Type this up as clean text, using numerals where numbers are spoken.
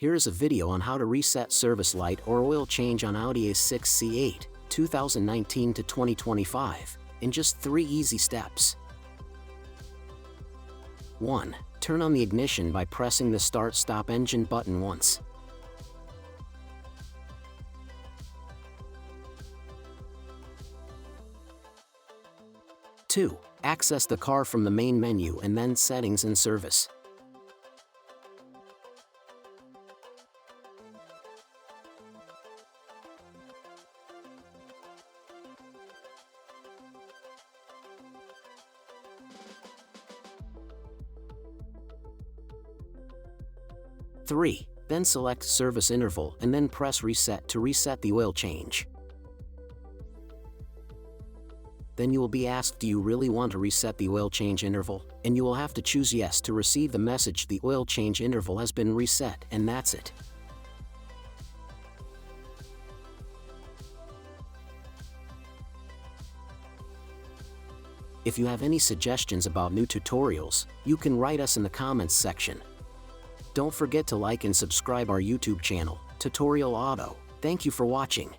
Here is a video on how to reset service light or oil change on Audi A6 C8, 2019 to 2025, in just 3 easy steps. 1. Turn on the ignition by pressing the start-stop engine button once. 2. Access the car from the main menu and then Settings and Service. 3. Then select Service Interval and then press Reset to reset the oil change. Then you will be asked, do you really want to reset the oil change interval? And you will have to choose Yes to receive the message the oil change interval has been reset, and that's it. If you have any suggestions about new tutorials, you can write us in the comments section. Don't forget to like and subscribe our YouTube channel, Tutorial Auto. Thank you for watching.